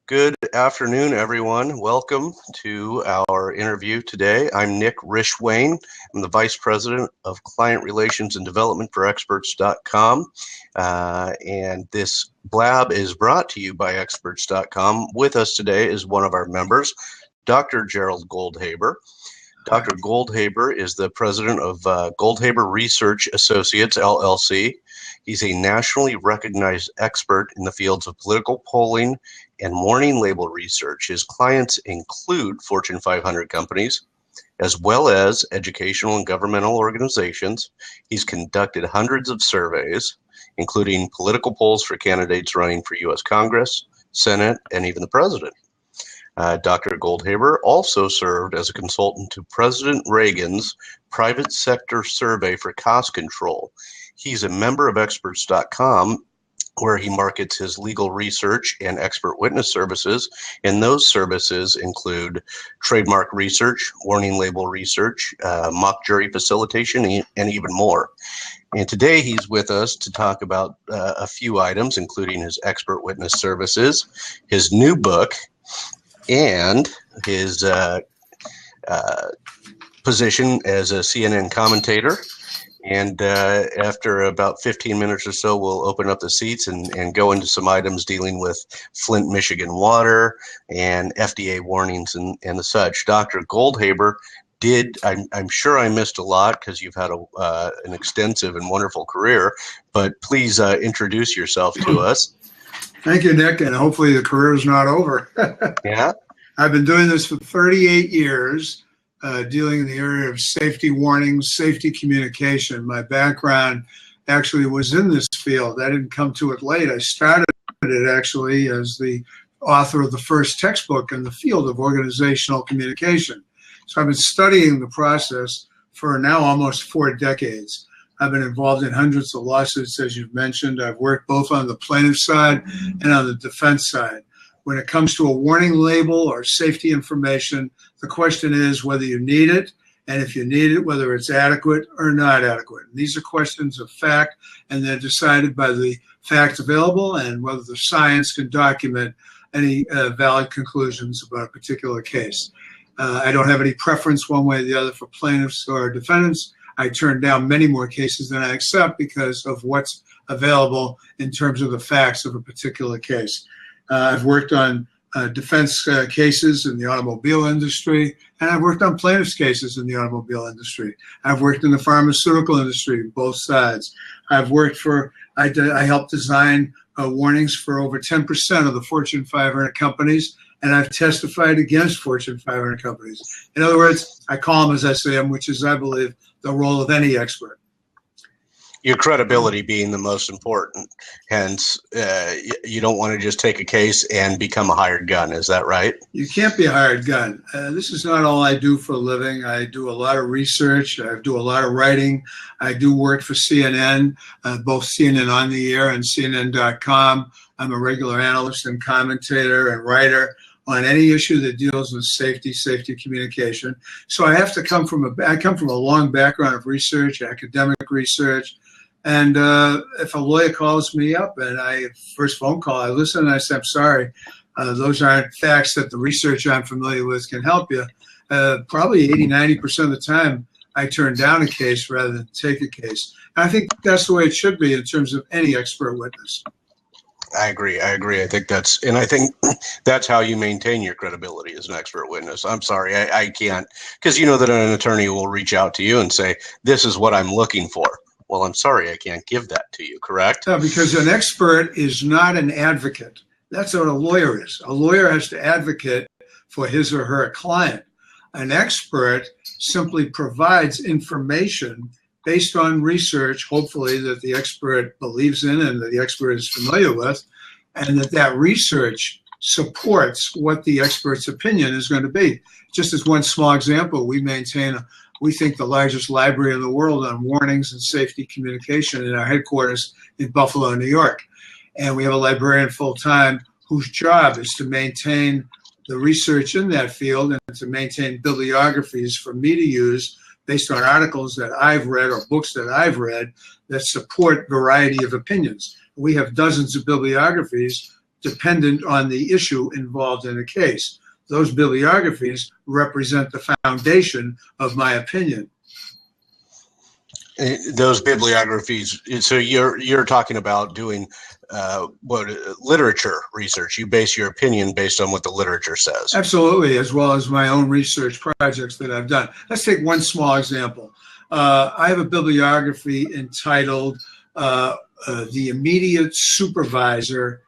Good afternoon, everyone. Welcome to our interview today. I'm Nick Rishwain. I'm the Vice President of Client Relations and Development for Experts.com. And this blab is brought to you by Experts.com. With us today is one of our members, Dr. Gerald Goldhaber. Dr. Goldhaber is the president of Goldhaber Research Associates, LLC. He's a nationally recognized expert in the fields of political polling and warning label research. His clients include Fortune 500 companies, as well as educational and governmental organizations. He's conducted hundreds of surveys, including political polls for candidates running for U.S. Congress, Senate, and even the president. Dr. Goldhaber also served as a consultant to President Reagan's private sector survey for cost control. He's a member of Experts.com, where he markets his legal research and expert witness services, and those services include trademark research, warning label research, mock jury facilitation, and even more. And today he's with us to talk about a few items, including his expert witness services, his new book, and his position as a CNN commentator. And after about 15 minutes or so, we'll open up the seats and go into some items dealing with Flint, Michigan water and FDA warnings and the such. Dr. Goldhaber I'm sure I missed a lot because you've had an extensive and wonderful career, but please introduce yourself to us. Thank you, Nick, and hopefully the career is not over. Yeah. I've been doing this for 38 years, dealing in the area of safety warnings, safety communication. My background actually was in this field. I didn't come to it late. I started it actually as the author of the first textbook in the field of organizational communication. So I've been studying the process for now almost 4 decades. I've been involved in hundreds of lawsuits, as you've mentioned. I've worked both on the plaintiff side and on the defense side. When it comes to a warning label or safety information, the question is whether you need it, and if you need it, whether it's adequate or not adequate. And these are questions of fact, and they're decided by the facts available and whether the science can document any valid conclusions about a particular case. I don't have any preference one way or the other for plaintiffs or defendants. I turn down many more cases than I accept because of what's available in terms of the facts of a particular case. I've worked on defense cases in the automobile industry, and I've worked on plaintiffs' cases in the automobile industry. I've worked in the pharmaceutical industry, both sides. I helped design warnings for over 10% of the Fortune 500 companies, and I've testified against Fortune 500 companies. In other words, I call them as I see them, which is, I believe, the role of any expert. Your credibility being the most important. Hence, you don't want to just take a case and become a hired gun. Is that right? You can't be a hired gun. This is not all I do for a living. I do a lot of research. I do a lot of writing. I do work for CNN, both CNN on the air and CNN.com. I'm a regular analyst and commentator and writer on any issue that deals with safety communication. So I have to come from a long background of research, academic research. And if a lawyer calls me up and first phone call, I listen and I say, I'm sorry, those aren't facts that the research I'm familiar with can help you. Probably 80–90% of the time, I turn down a case rather than take a case. And I think that's the way it should be in terms of any expert witness. I agree. I think that's how you maintain your credibility as an expert witness. I'm sorry, I can't, because you know that an attorney will reach out to you and say, this is what I'm looking for. Well, I'm sorry, I can't give that to you, correct? No, because an expert is not an advocate. That's what a lawyer is. A lawyer has to advocate for his or her client. An expert simply provides information based on research, hopefully, that the expert believes in and that the expert is familiar with, and that research supports what the expert's opinion is going to be. Just as one small example, we maintain, we think, the largest library in the world on warnings and safety communication in our headquarters in Buffalo, New York. And we have a librarian full-time whose job is to maintain the research in that field and to maintain bibliographies for me to use based on articles that I've read or books that I've read that support variety of opinions. We have dozens of bibliographies dependent on the issue involved in the case. Those bibliographies represent the foundation of my opinion. Those bibliographies. So you're talking about doing literature research. You base your opinion based on what the literature says. Absolutely, as well as my own research projects that I've done. Let's take one small example. I have a bibliography entitled "The Immediate Supervisor,"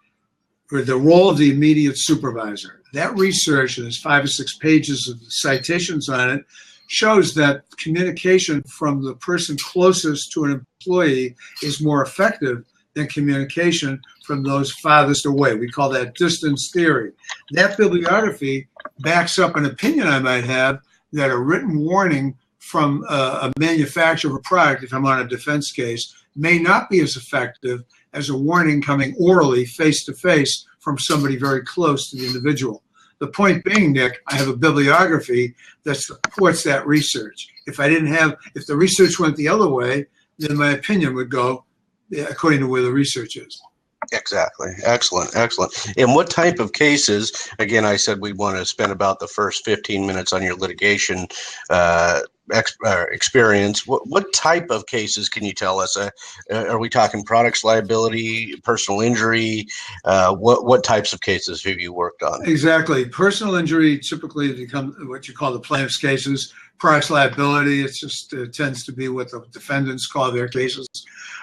or the role of the immediate supervisor. That research, and there's 5 or 6 pages of citations on it, shows that communication from the person closest to an employee is more effective than communication from those farthest away. We call that distance theory. That bibliography backs up an opinion I might have that a written warning from a manufacturer of a product, if I'm on a defense case, may not be as effective as a warning coming orally, face-to-face, from somebody very close to the individual. The point being, Nick, I have a bibliography that supports that research. If the research went the other way, then my opinion would go according to where the research is. Exactly. Excellent. Excellent. And what type of cases, again, I said we want to spend about the first 15 minutes on your litigation experience. What type of cases can you tell us? Are we talking products liability, personal injury? What types of cases have you worked on? Exactly. Personal injury typically becomes what you call the plaintiff's cases. Products liability, it tends to be what the defendants call their cases.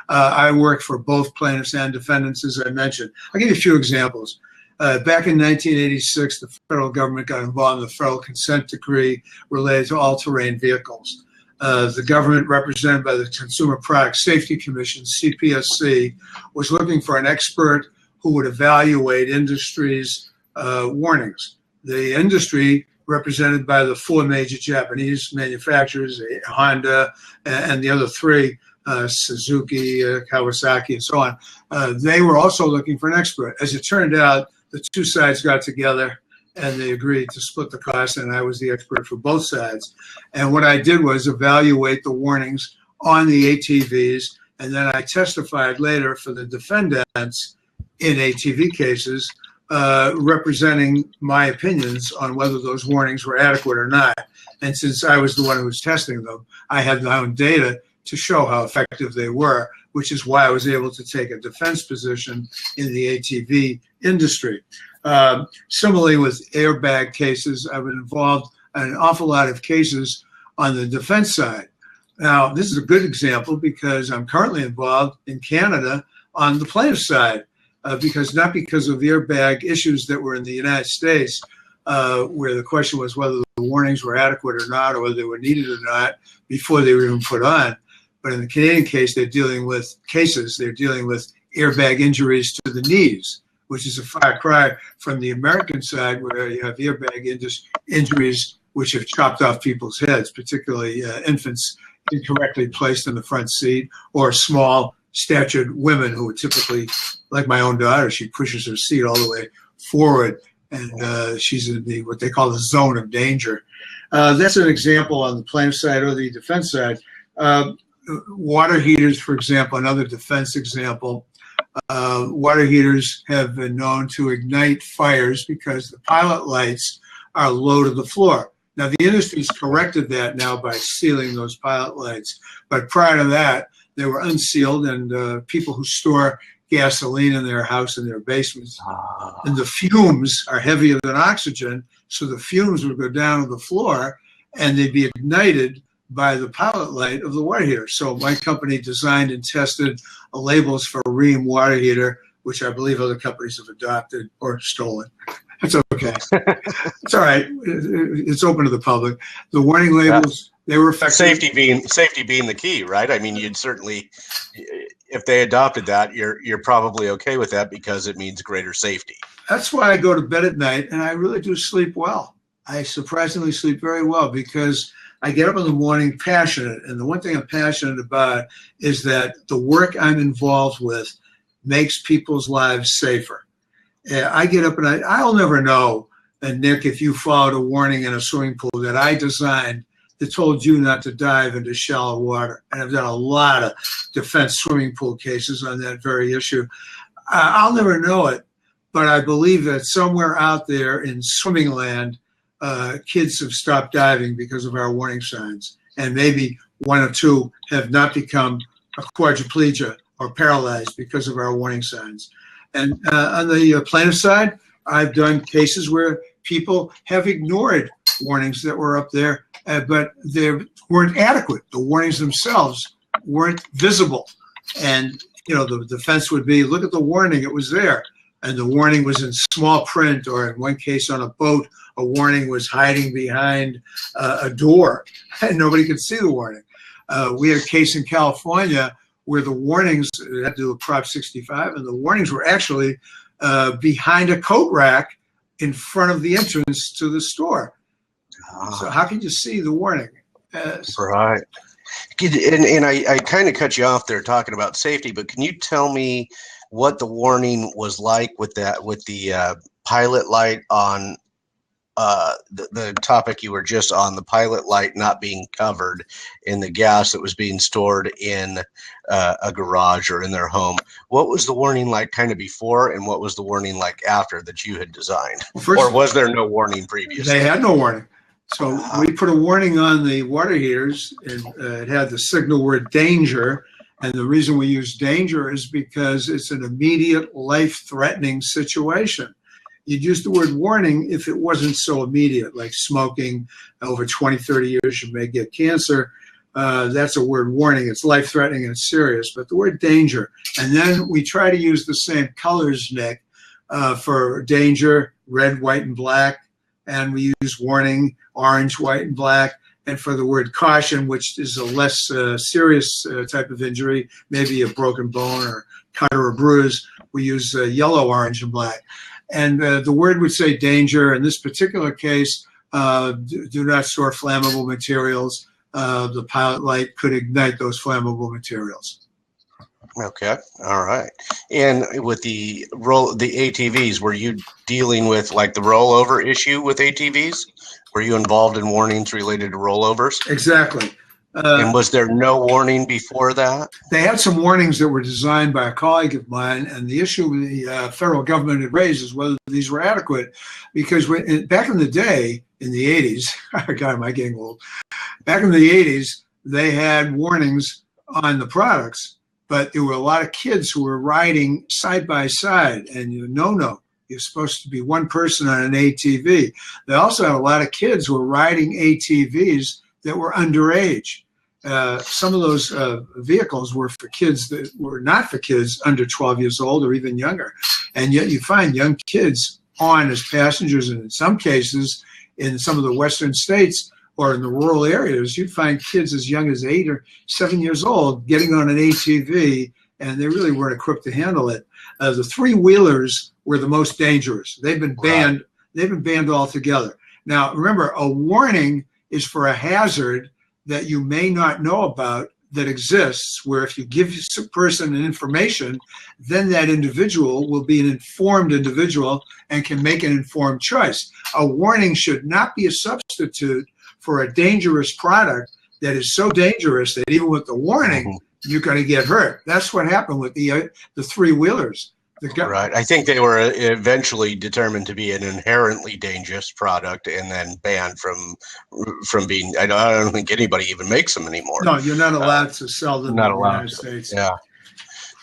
I work for both plaintiffs and defendants, as I mentioned. I'll give you a few examples. Back in 1986, the federal government got involved in the federal consent decree related to all-terrain vehicles. The government, represented by the Consumer Product Safety Commission, CPSC, was looking for an expert who would evaluate industry's warnings. The industry, represented by the 4 major Japanese manufacturers, Honda and the other 3, Suzuki, Kawasaki, and so on, they were also looking for an expert. As it turned out, the 2 sides got together and they agreed to split the cost, and I was the expert for both sides. And what I did was evaluate the warnings on the ATVs, and then I testified later for the defendants in ATV cases, representing my opinions on whether those warnings were adequate or not. And since I was the one who was testing them, I had my own data to show how effective they were, which is why I was able to take a defense position in the ATV industry. Similarly, with airbag cases, I've been involved in an awful lot of cases on the defense side. Now, this is a good example because I'm currently involved in Canada on the plaintiff side, not because of the airbag issues that were in the United States, where the question was whether the warnings were adequate or not, or whether they were needed or not before they were even put on. But in the Canadian case, they're dealing with airbag injuries to the knees, which is a far cry from the American side, where you have airbag injuries which have chopped off people's heads, particularly infants incorrectly placed in the front seat, or small statured women who are typically, like my own daughter, she pushes her seat all the way forward, and she's in what they call the zone of danger. That's an example on the plaintiff side or the defense side. Water heaters, for example, another defense example. Water heaters have been known to ignite fires because the pilot lights are low to the floor. Now, the industry's corrected that now by sealing those pilot lights. But prior to that, they were unsealed, and people who store gasoline in their house, in their basements, and the fumes are heavier than oxygen, so the fumes would go down to the floor, and they'd be ignited by the pilot light of the water heater. So my company designed and tested labels for a Rheem water heater, which I believe other companies have adopted or stolen. That's okay. It's all right. It's open to the public. The warning labels, they were effective. Safety being the key, right? I mean, you'd certainly, if they adopted that, you're probably okay with that because it means greater safety. That's why I go to bed at night, and I really do sleep well. I surprisingly sleep very well because I get up in the morning passionate, and the one thing I'm passionate about is that the work I'm involved with makes people's lives safer. I get up and I'll never know, Nick, if you followed a warning in a swimming pool that I designed that told you not to dive into shallow water. And I've done a lot of defense swimming pool cases on that very issue. I'll never know it, but I believe that somewhere out there in swimming land, kids have stopped diving because of our warning signs, and maybe one or two have not become a quadriplegia or paralyzed because of our warning signs. And on the plaintiff side, I've done cases where people have ignored warnings that were up there, but they weren't adequate. The warnings themselves weren't visible. And, you know, the defense would be, look at the warning, it was there. And the warning was in small print, or in one case on a boat, a warning was hiding behind a door and nobody could see the warning. We had a case in California where the warnings, it had to do with Prop 65, and the warnings were actually behind a coat rack in front of the entrance to the store. So how can you see the warning? Right. And I kind of cut you off there talking about safety, but can you tell me what the warning was like with the pilot light on the topic you were just on, the pilot light not being covered in the gas that was being stored in a garage or in their home? What was the warning like kind of before, and what was the warning like after that you had designed? Well, first, or was there no warning previously? They had no warning. So we put a warning on the water heaters, and it had the signal word danger. And the reason we use danger is because it's an immediate life-threatening situation. You'd use the word warning if it wasn't so immediate, like smoking. Over 20, 30 years, you may get cancer. That's a word warning. It's life-threatening and it's serious. But the word danger. And then we try to use the same colors, Nick, for danger, red, white, and black. And we use warning, orange, white, and black. And for the word caution, which is a less serious type of injury, maybe a broken bone or cut or a bruise, we use yellow, orange, and black. And the word would say danger. In this particular case, do not store flammable materials. The pilot light could ignite those flammable materials. Okay, all right. And with the ATVs, were you dealing with like the rollover issue with ATVs? Were you involved in warnings related to rollovers? Exactly. And was there no warning before that? They had some warnings that were designed by a colleague of mine, and the issue the federal government had raised is whether these were adequate, because back in the day, in the 80s, God, am I getting old? Back in the 80s, they had warnings on the products, but there were a lot of kids who were riding side by side, and you're supposed to be one person on an ATV. They also had a lot of kids who were riding ATVs that were underage. Some of those vehicles were for kids that were not for kids under 12 years old or even younger. And yet you find young kids on as passengers, and in some cases, in some of the western states or in the rural areas, you'd find kids as young as 8 or 7 years old getting on an ATV, and they really weren't equipped to handle it. The three-wheelers were the most dangerous. They've been banned. Right. They've been banned altogether. Now, remember, a warning is for a hazard that you may not know about that exists, where if you give a person an information, then that individual will be an informed individual and can make an informed choice. A warning should not be a substitute for a dangerous product that is so dangerous that even with the warning, you're going to get hurt. That's what happened with the three-wheelers. Right. I think they were eventually determined to be an inherently dangerous product and then banned from being. I don't think anybody even makes them anymore. No, you're not allowed to sell them in the United States. Yeah.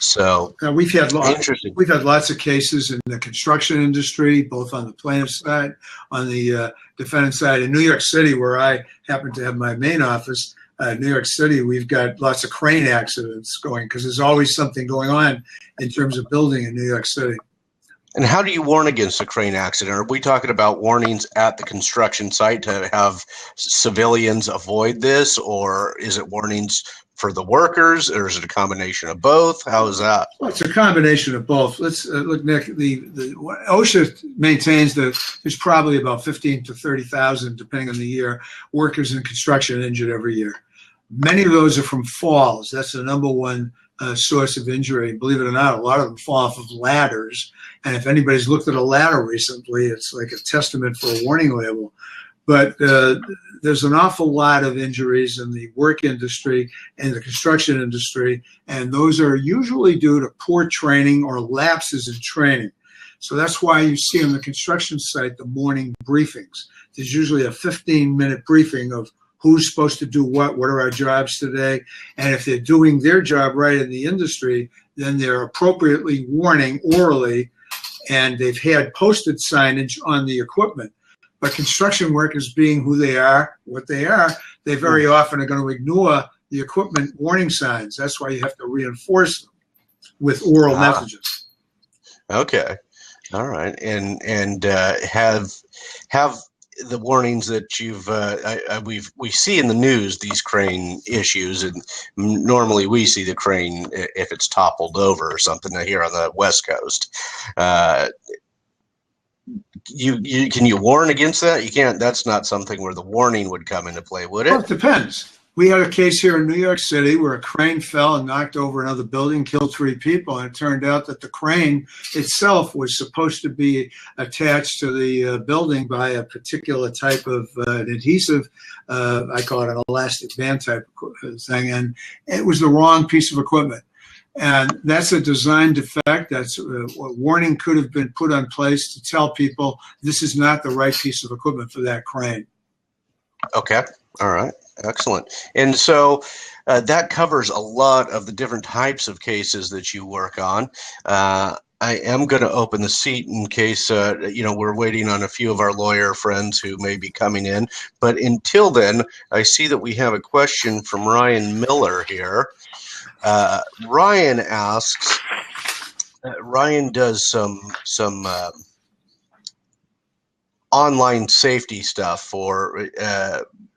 So we've had lots of cases in the construction industry, both on the plaintiff side, on the defendant side. In New York City, where I happen to have my main office, New York City, we've got lots of crane accidents going because there's always something going on in terms of building in New York City. And how do you warn against a crane accident? Are we talking about warnings at the construction site to have civilians avoid this, or is it warnings for the workers, or is it a combination of both? How is that? Well, it's a combination of both. Let's look, Nick. The OSHA maintains that there's probably about 15 to 30,000, depending on the year, workers in construction injured every year. Many of those are from falls. That's the number one source of injury. Believe it or not, a lot of them fall off of ladders. And if anybody's looked at a ladder recently, it's like a testament for a warning label. But there's an awful lot of injuries in the work industry and the construction industry, and those are usually due to poor training or lapses in training. So that's why you see on the construction site the morning briefings. There's usually a 15-minute briefing of who's supposed to do what are our jobs today, and if they're doing their job right in the industry, then they're appropriately warning orally, and they've had posted signage on the equipment. But construction workers, being who they are, what they are, they very often are going to ignore the equipment warning signs. That's why you have to reinforce them with oral messages. Okay, all right, and have the warnings that we see in the news, these crane issues, and normally we see the crane if it's toppled over or something here on the West Coast. Can you warn against that? You can't. That's not something where the warning would come into play, would it? Well, it depends. We had a case here in New York City where a crane fell and knocked over another building, killed 3 people, and it turned out that the crane itself was supposed to be attached to the building by a particular type of adhesive. I call it an elastic band type thing, and it was the wrong piece of equipment. And that's a design defect. That's a warning could have been put on place to tell people this is not the right piece of equipment for that crane. Okay. All right. Excellent. And so that covers a lot of the different types of cases that you work on. I am going to open the seat in case, we're waiting on a few of our lawyer friends who may be coming in. But until then, I see that we have a question from Ryan Miller here. Ryan asks, Ryan does some online safety stuff for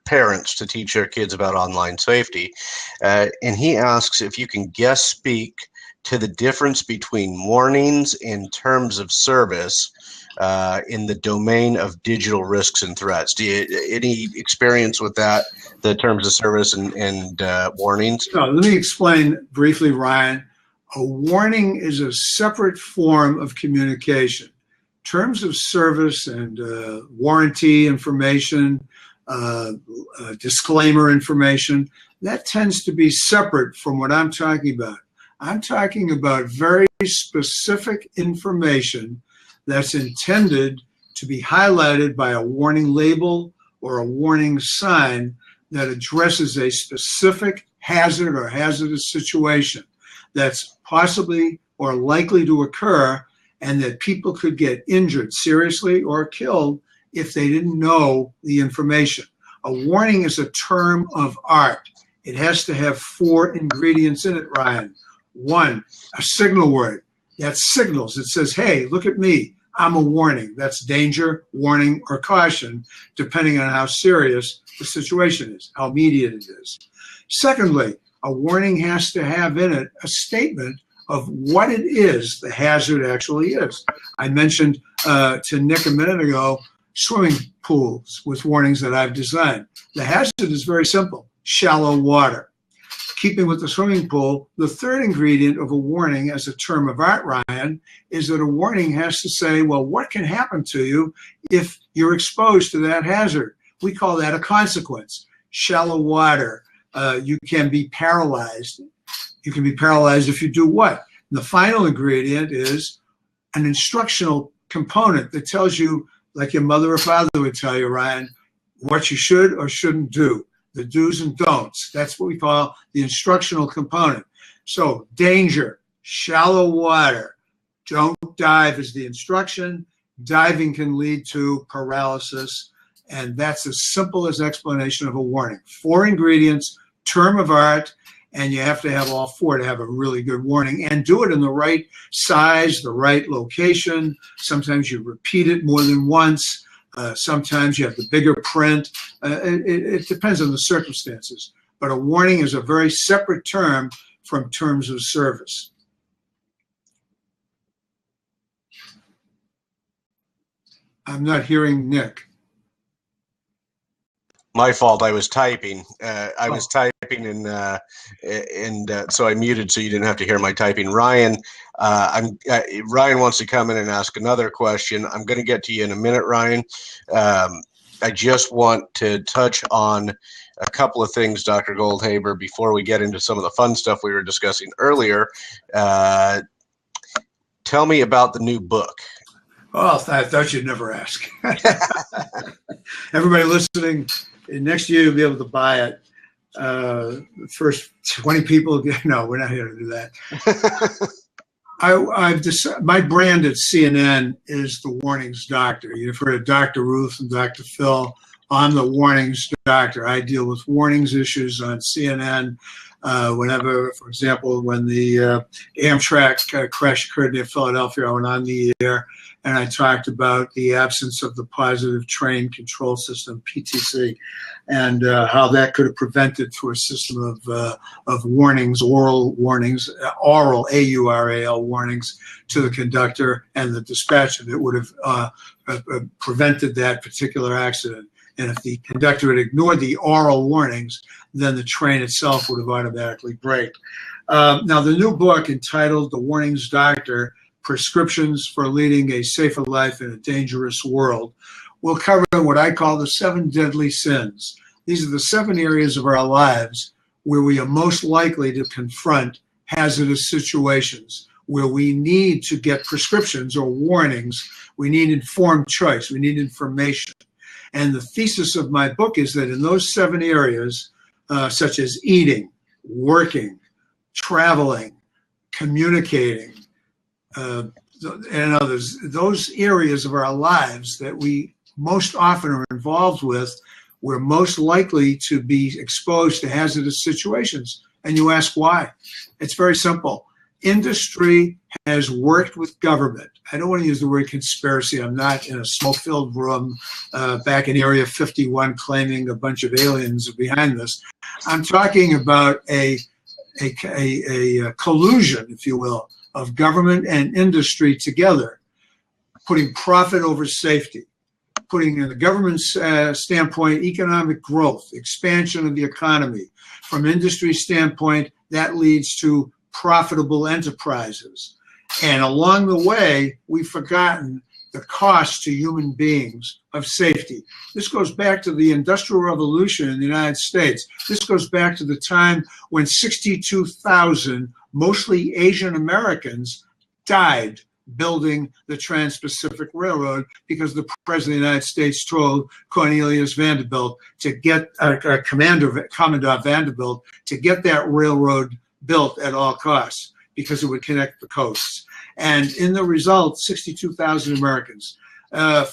parents to teach their kids about online safety. And he asks if you can guest speak to the difference between warnings and terms of service in the domain of digital risks and threats. Do you any experience with that, the terms of service and warnings? No, let me explain briefly, Ryan. A warning is a separate form of communication. Terms of service and warranty information, disclaimer information, that tends to be separate from what I'm talking about. I'm talking about very specific information that's intended to be highlighted by a warning label or a warning sign that addresses a specific hazard or hazardous situation that's possibly or likely to occur, and that people could get injured seriously or killed if they didn't know the information. A warning is a term of art. It has to have 4 ingredients in it, Ryan. 1, a signal word. That signals. It says, hey, look at me. I'm a warning. That's danger, warning, or caution, depending on how serious the situation is, how immediate it is. Secondly, a warning has to have in it a statement of what it is the hazard actually is. I mentioned to Nick a minute ago, swimming pools with warnings that I've designed. The hazard is very simple, shallow water. Keeping with the swimming pool, the third ingredient of a warning as a term of art, Ryan, is that a warning has to say, well, what can happen to you if you're exposed to that hazard? We call that a consequence. Shallow water, you can be paralyzed. You can be paralyzed if you do what? And the final ingredient is an instructional component that tells you, like your mother or father would tell you, Ryan, what you should or shouldn't do, the do's and don'ts. That's what we call the instructional component. So danger, shallow water, don't dive is the instruction. Diving can lead to paralysis, and that's as simple as explanation of a warning. 4 ingredients, term of art, and you have to have all 4 to have a really good warning, and do it in the right size, the right location. Sometimes you repeat it more than once. Sometimes you have the bigger print. It depends on the circumstances. But a warning is a very separate term from terms of service. I'm not hearing Nick. My fault. I was typing. I was typing, and so I muted so you didn't have to hear my typing. Ryan, Ryan wants to come in and ask another question. I'm going to get to you in a minute, Ryan. I just want to touch on a couple of things, Dr. Goldhaber, before we get into some of the fun stuff we were discussing earlier. Tell me about the new book. Oh, I thought you'd never ask. Everybody listening, next year you'll be able to buy it. The first 20 people, no, we're not here to do that. I've decided, my brand at CNN is the Warnings Doctor. You've heard of Dr. Ruth and Dr. Phil. I'm the Warnings Doctor. I deal with warnings issues on CNN. Whenever, for example, when the Amtrak crash occurred near Philadelphia, I went on the air and I talked about the absence of the positive train control system, PTC, and how that could have prevented through a system of warnings, oral warnings, oral, A-U-R-A-L warnings to the conductor and the dispatcher that would have prevented that particular accident. And if the conductor had ignored the oral warnings, then the train itself would have automatically braked. Now, the new book entitled The Warnings Doctor, Prescriptions for Leading a Safer Life in a Dangerous World, will cover what I call the 7 deadly sins. These are the 7 areas of our lives where we are most likely to confront hazardous situations, where we need to get prescriptions or warnings. We need informed choice. We need information. And the thesis of my book is that in those 7 areas, such as eating, working, traveling, communicating, and others, those areas of our lives that we most often are involved with, we're most likely to be exposed to hazardous situations. And you ask why? It's very simple. Industry has worked with government. I don't want to use the word conspiracy. I'm not in a smoke-filled room back in Area 51 claiming a bunch of aliens are behind this. I'm talking about a collusion, if you will, of government and industry together, putting profit over safety, putting in the government's standpoint economic growth, expansion of the economy. From industry standpoint, that leads to profitable enterprises. And along the way, we've forgotten the cost to human beings of safety. This goes back to the Industrial Revolution in the United States. This goes back to the time when 62,000, mostly Asian Americans, died building the Trans-Pacific Railroad because the President of the United States told Cornelius Vanderbilt to get, Commandant Vanderbilt, to get that railroad built at all costs because it would connect the coasts. And in the result, 62,000 Americans.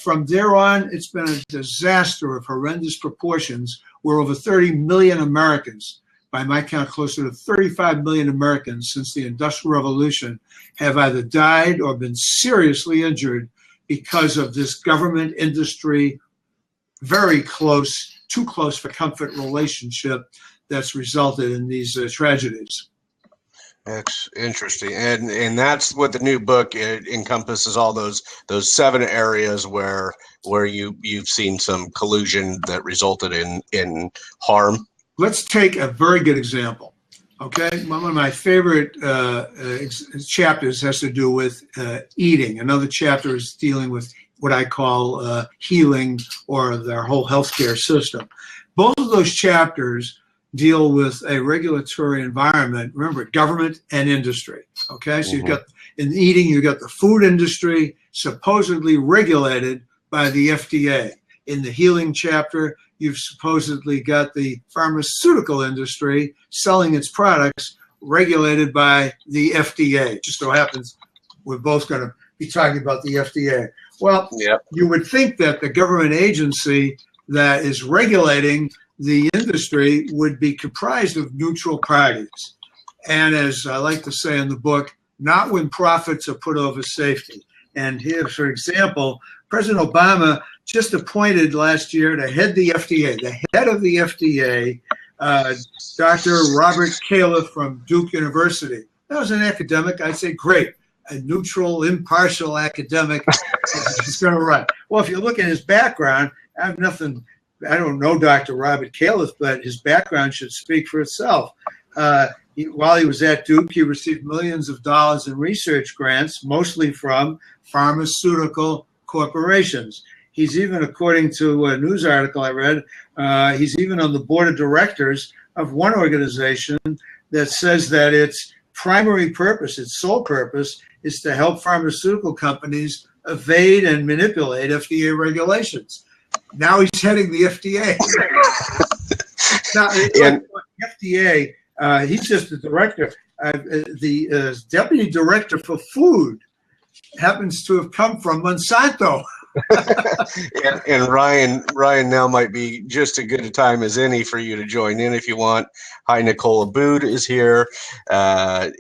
From there on, it's been a disaster of horrendous proportions where over 30 million Americans, by my count closer to 35 million Americans since the Industrial Revolution, have either died or been seriously injured because of this government industry, very close, too close for comfort relationship that's resulted in these tragedies. That's interesting, and that's what the new book encompasses. All those 7 areas where you've seen some collusion that resulted in harm. Let's take a very good example. Okay, one of my favorite chapters has to do with eating. Another chapter is dealing with what I call healing or their whole healthcare system. Both of those chapters deal with a regulatory environment. Remember, government and industry. Okay, so you've got, in eating, you've got the food industry supposedly regulated by the FDA. In the healing chapter, you've supposedly got the pharmaceutical industry selling its products regulated by the FDA. It just so happens we're both going to be talking about the FDA. Well, You would think that the government agency that is regulating the industry would be comprised of neutral parties. And as I like to say in the book, not when profits are put over safety. And here, for example, President Obama just appointed last year to head the FDA, the head of the FDA, Dr. Robert Califf from Duke University. That was an academic. I'd say, great, a neutral, impartial academic is going to run. Well, if you look at his background, I don't know Dr. Robert Califf, but his background should speak for itself. While he was at Duke, he received millions of dollars in research grants, mostly from pharmaceutical corporations. He's even, according to a news article I read, he's even on the board of directors of one organization that says that its primary purpose, its sole purpose, is to help pharmaceutical companies evade and manipulate FDA regulations. Now he's heading the FDA. Now, FDA, he's just the director. The deputy director for food happens to have come from Monsanto. and Ryan now might be just as good a time as any for you to join in if you want. Hi, Nicole Abood is here. Ryan,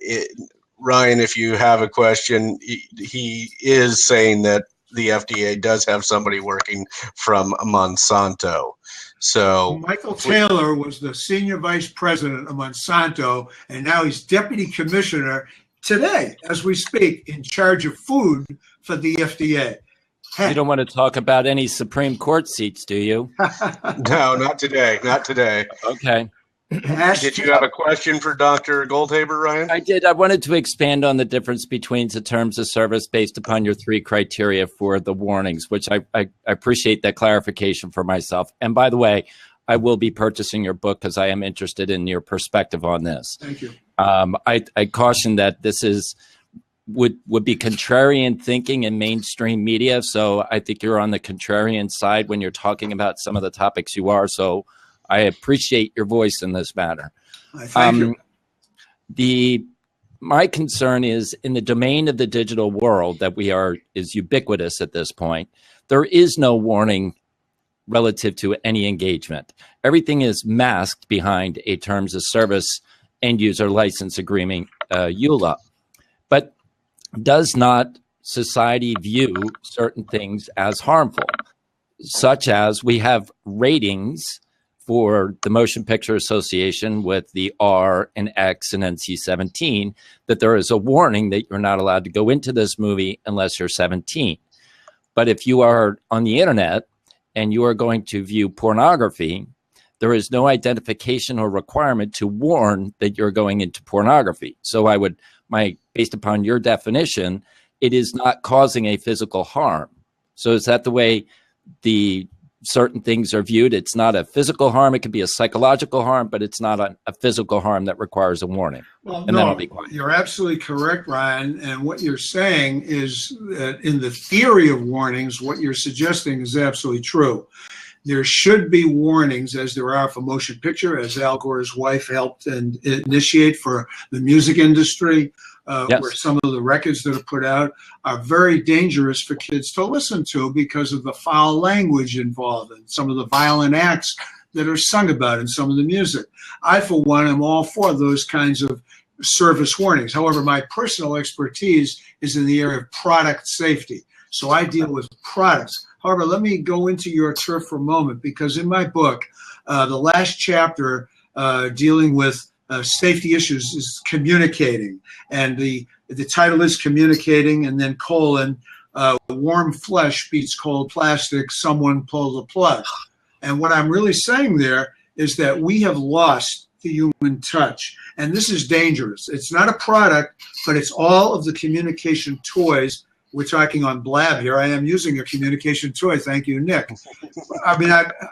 if you have a question, he is saying that the FDA does have somebody working from Monsanto. So Michael Taylor was the senior vice president of Monsanto, and now he's deputy commissioner today, as we speak, in charge of food for the FDA. You don't want to talk about any Supreme Court seats, do you? No, not today. Not today. Okay. Did you have a question for Dr. Goldhaber, Ryan? I did. I wanted to expand on the difference between the terms of service based upon your 3 criteria for the warnings, which I appreciate that clarification for myself. And by the way, I will be purchasing your book because I am interested in your perspective on this. Thank you. I caution that this would be contrarian thinking in mainstream media. So I think you're on the contrarian side when you're talking about some of the topics you are. So I appreciate your voice in this matter. Thank you. My concern is in the domain of the digital world that is ubiquitous at this point. There is no warning relative to any engagement. Everything is masked behind a terms of service end user license agreement, EULA. But does not society view certain things as harmful, such as we have ratings for the Motion Picture Association with the R and X and NC-17, that there is a warning that you're not allowed to go into this movie unless you're 17. But if you are on the internet and you are going to view pornography, there is no identification or requirement to warn that you're going into pornography. So based upon your definition, it is not causing a physical harm. So is that the way the certain things are viewed? It's not a physical harm. It could be a psychological harm, but it's not a physical harm that requires a warning. Well, and no, then I'll be quiet. You're absolutely correct, Ryan. And what you're saying is that in the theory of warnings, what you're suggesting is absolutely true. There should be warnings, as there are for motion picture, as Al Gore's wife helped and initiate for the music industry, Yes. where some of the records that are put out are very dangerous for kids to listen to because of the foul language involved and some of the violent acts that are sung about in some of the music. I, for one, am all for those kinds of service warnings. However, my personal expertise is in the area of product safety. So I deal with products. However, let me go into your turf for a moment, because in my book, the last chapter dealing with safety issues is communicating. And the title is Communicating, and then colon, warm flesh beats cold plastic, someone pull the plug. And what I'm really saying there is that we have lost the human touch. And this is dangerous. It's not a product, but it's all of the communication toys. We're talking on Blab here. I am using a communication toy. Thank you, Nick. I mean,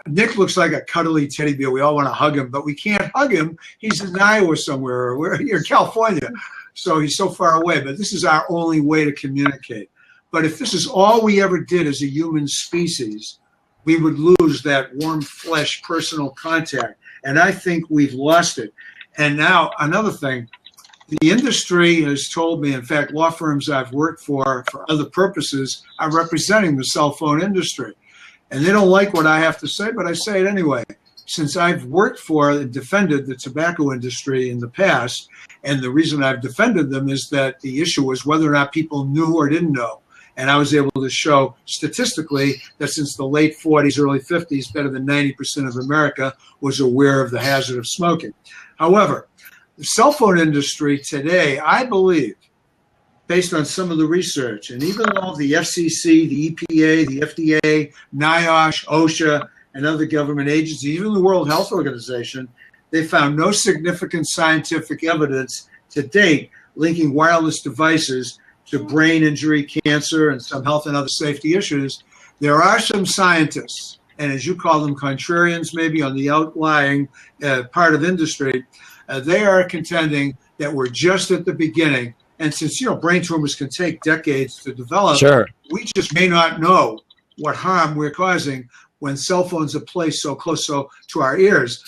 Nick looks like a cuddly teddy bear. We all want to hug him, but we can't hug him. He's in Iowa somewhere, or we're here in California. So he's so far away, but this is our only way to communicate. But if this is all we ever did as a human species, we would lose that warm flesh personal contact. And I think we've lost it. And now another thing, the industry has told me, in fact, law firms I've worked for other purposes are representing the cell phone industry. And they don't like what I have to say, but I say it anyway. Since I've worked for and defended the tobacco industry in the past, and the reason I've defended them is that the issue was whether or not people knew or didn't know. And I was able to show statistically that since the late 40s, early 50s, better than 90% of America was aware of the hazard of smoking. However, the cell phone industry today, I believe, based on some of the research, and even though the FCC, the EPA, the FDA, NIOSH, OSHA, and other government agencies, even the World Health Organization, they found no significant scientific evidence to date linking wireless devices to brain injury, cancer, and some health and other safety issues. There are some scientists, and as you call them, contrarians, maybe on the outlying part of industry, they are contending that we're just at the beginning And since, brain tumors can take decades to develop, Sure. we just may not know what harm we're causing when cell phones are placed so close to our ears.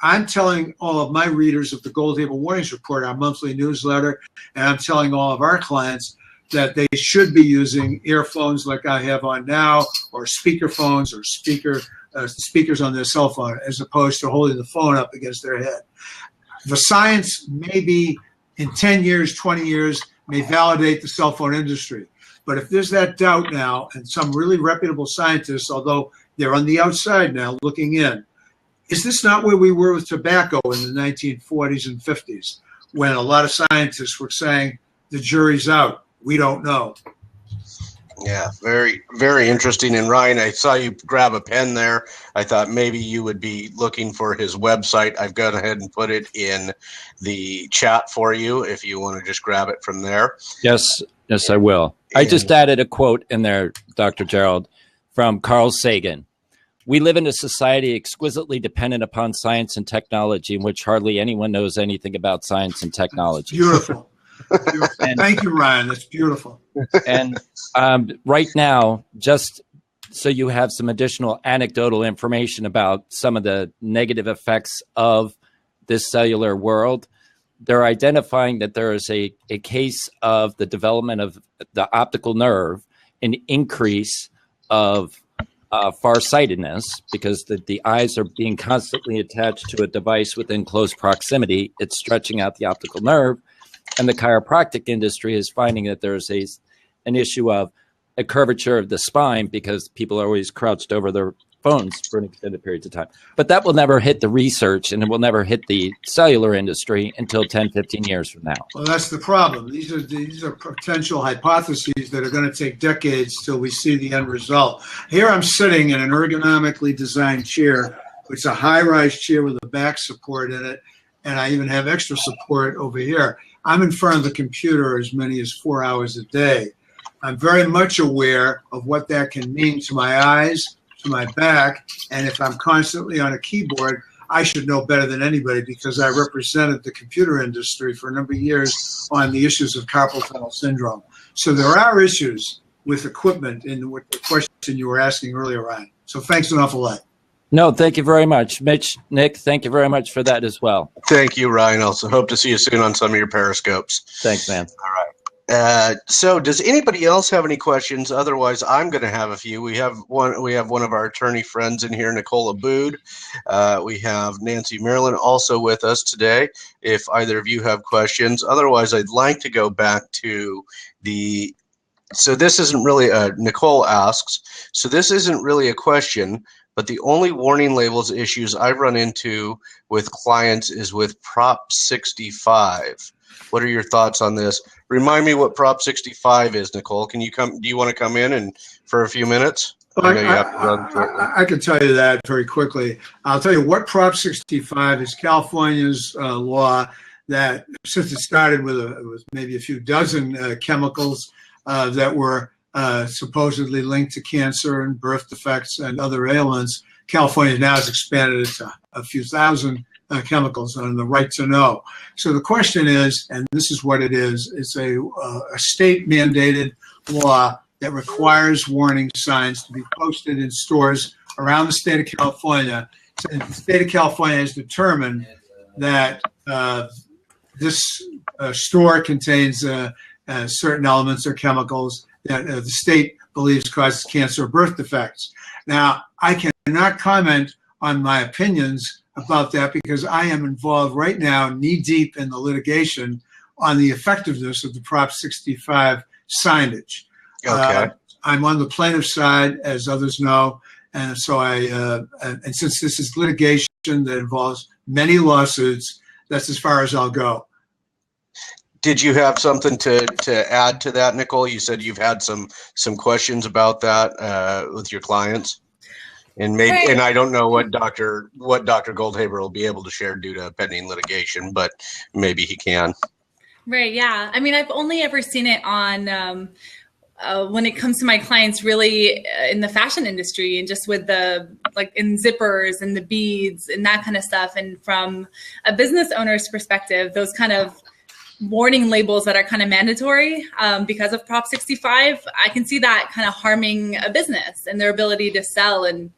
I'm telling all of my readers of the Goldhaber Warnings Report, our monthly newsletter, and I'm telling all of our clients that they should be using earphones like I have on now, or speaker phones, or speakers on their cell phone, as opposed to holding the phone up against their head. The science may be, in 10 years, 20 years, may validate the cell phone industry. But if there's that doubt now, and some really reputable scientists, although they're on the outside now looking in, is this not where we were with tobacco in the 1940s and 50s, when a lot of scientists were saying, the jury's out, we don't know? Yeah, very, very interesting. And Ryan, I saw you grab a pen there. I thought maybe you would be looking for his website. I've gone ahead and put it in the chat for you if you want to just grab it from there. Yes, I will. I just added a quote in there, Dr. Gerald, from Carl Sagan. We live in a society exquisitely dependent upon science and technology, in which hardly anyone knows anything about science and technology. Beautiful. Thank you, Ryan. That's beautiful. And right now, just so you have some additional anecdotal information about some of the negative effects of this cellular world, they're identifying that there is a case of the development of the optical nerve, an increase of farsightedness, because the eyes are being constantly attached to a device within close proximity. It's stretching out the optical nerve. And the chiropractic industry is finding that there's an issue of a curvature of the spine because people are always crouched over their phones for an extended period of time. But that will never hit the research, and it will never hit the cellular industry until 10, 15 years from now. Well, that's the problem. These are potential hypotheses that are going to take decades till we see the end result. Here I'm sitting in an ergonomically designed chair. It's a high-rise chair with a back support in it, and I even have extra support over here. I'm in front of the computer as many as 4 hours a day. I'm very much aware of what that can mean to my eyes, to my back, and if I'm constantly on a keyboard, I should know better than anybody because I represented the computer industry for a number of years on the issues of carpal tunnel syndrome. So there are issues with equipment in the question you were asking earlier, Ryan. So thanks an awful lot. No, thank you very much. Mitch, Nick, thank you very much for that as well. Thank you, Ryan. Also hope to see you soon on some of your periscopes. Thanks, man. All right. So does anybody else have any questions? Otherwise, I'm going to have a few. We have one of our attorney friends in here, Nicole Abood. We have Nancy Maryland also with us today. If either of you have questions. Otherwise, I'd like to go back to so this isn't really Nicole asks, so this isn't really a question, but the only warning labels issues I've run into with clients is with Prop 65. What are your thoughts on this? Remind me what Prop 65 is, Nicole. Do you want to come in and for a few minutes? I know you have to run through it. I can tell you that very quickly. I'll tell you what Prop 65 is. California's law that, since it started with maybe a few dozen chemicals that were supposedly linked to cancer and birth defects and other ailments, California now has expanded it to a few thousand chemicals on the right to know. So the question is, and this is what it is, it's a state mandated law that requires warning signs to be posted in stores around the state of California. So the state of California has determined that this store contains certain elements or chemicals that the state believes causes cancer or birth defects. Now, I cannot comment on my opinions about that because I am involved right now, knee-deep in the litigation on the effectiveness of the Prop 65 signage. Okay. I'm on the plaintiff's side, as others know, and so and since this is litigation that involves many lawsuits, that's as far as I'll go. Did you have something to add to that, Nicole? You said you've had some questions about that with your clients, and maybe Right. And I don't know what Dr. Goldhaber will be able to share due to pending litigation, but maybe he can. Right. Yeah. I mean, I've only ever seen it on when it comes to my clients, really in the fashion industry and just with in zippers and the beads and that kind of stuff. And from a business owner's perspective, those kind of warning labels that are kind of mandatory because of Prop 65, I can see that kind of harming a business and their ability to sell and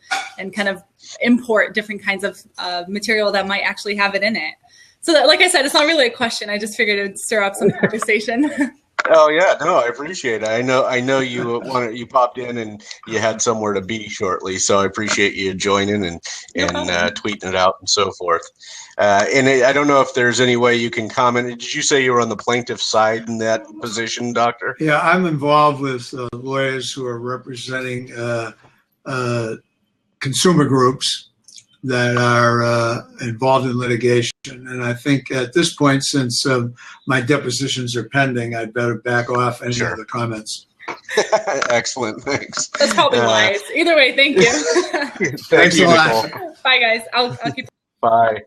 kind of import different kinds of material that might actually have it in it. So that, like I said, it's not really a question. I just figured it would stir up some conversation. Oh yeah, no, I appreciate it. I know you popped in and you had somewhere to be shortly, so I appreciate you joining and tweeting it out and so forth. And I don't know if there's any way you can comment. Did you say you were on the plaintiff side in that position, Doctor? Yeah, I'm involved with lawyers who are representing consumer groups that are involved in litigation. And I think at this point, since my depositions are pending, I'd better back off any of the comments. Excellent, thanks. That's probably wise. Either way, thank you. Thank you, Nicole. Bye, guys. I'll keep. Bye.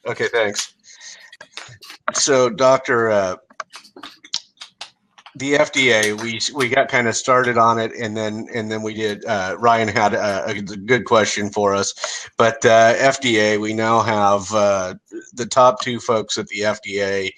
Okay, thanks. So, Doctor, the FDA, we got kind of started on it, and then we did. Ryan had a good question for us, but FDA, we now have the top two folks at the FDA.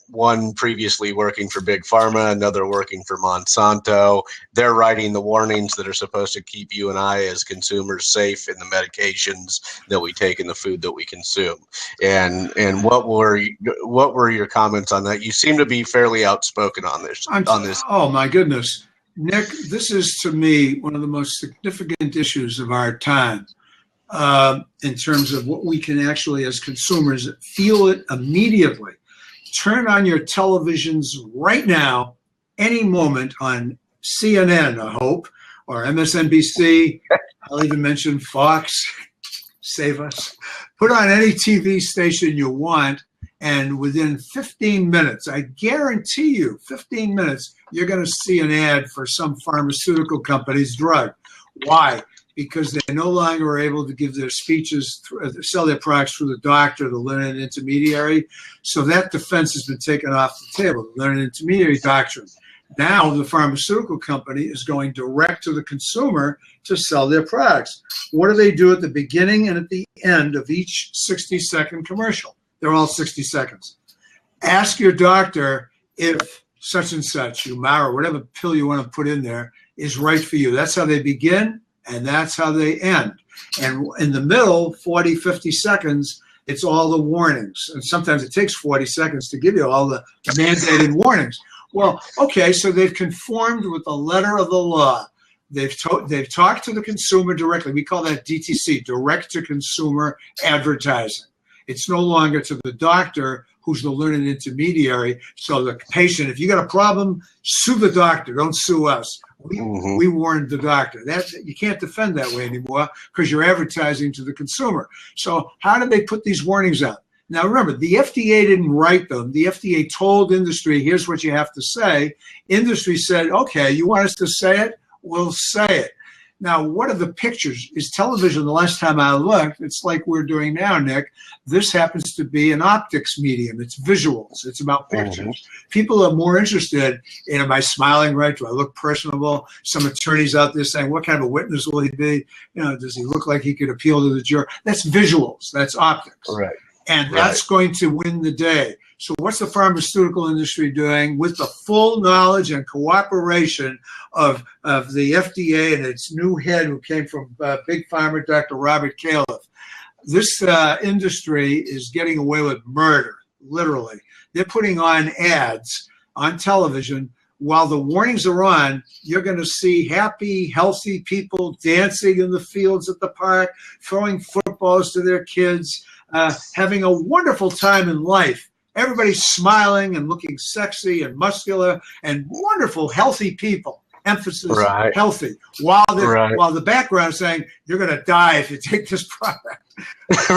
One previously working for Big Pharma, another working for Monsanto. They're writing the warnings that are supposed to keep you and I as consumers safe in the medications that we take in the food that we consume. And what were your comments on that? You seem to be fairly outspoken on this. Oh my goodness, Nick, this is to me one of the most significant issues of our time. In terms of what we can actually, as consumers, feel it immediately. Turn on your televisions right now, any moment, on CNN, I hope, or MSNBC. I'll even mention Fox. Save us. Put on any TV station you want, and within 15 minutes, I guarantee you, 15 minutes, you're going to see an ad for some pharmaceutical company's drug. Why? Because they no longer are able to give their speeches, sell their products through the doctor, the learned intermediary. So that defense has been taken off the table, the learned intermediary doctrine. Now the pharmaceutical company is going direct to the consumer to sell their products. What do they do at the beginning and at the end of each 60-second commercial? They're all 60 seconds. Ask your doctor if such and such, Humira, whatever pill you want to put in there, is right for you. That's how they begin. And that's how they end. And in the middle, 40, 50 seconds, it's all the warnings. And sometimes it takes 40 seconds to give you all the mandated warnings. Well, okay, so they've conformed with the letter of the law. They've talked to the consumer directly. We call that DTC, direct to consumer advertising. It's no longer to the doctor, who's the learned intermediary. So the patient, if you got a problem, sue the doctor, don't sue us. We warned the doctor. You can't defend that way anymore because you're advertising to the consumer. So how did they put these warnings out? Now remember, the FDA didn't write them. The FDA told industry, here's what you have to say. Industry said, okay, you want us to say it? We'll say it. Now, what are the pictures? Is television, the last time I looked, it's like we're doing now, Nick. This happens to be an optics medium. It's visuals. It's about pictures. People are more interested in, am I smiling right? Do I look personable? Some attorneys out there saying, what kind of a witness will he be? You know, does he look like he could appeal to the jury? That's visuals. That's optics. Right. And that's going to win the day. So what's the pharmaceutical industry doing with the full knowledge and cooperation of the FDA and its new head who came from Big Pharma, Dr. Robert Califf? This industry is getting away with murder, literally. They're putting on ads on television. While the warnings are on, you're going to see happy, healthy people dancing in the fields at the park, throwing footballs to their kids, having a wonderful time in life. Everybody's smiling and looking sexy and muscular and wonderful, healthy people. Emphasis, healthy. While the background is saying, you're going to die if you take this product.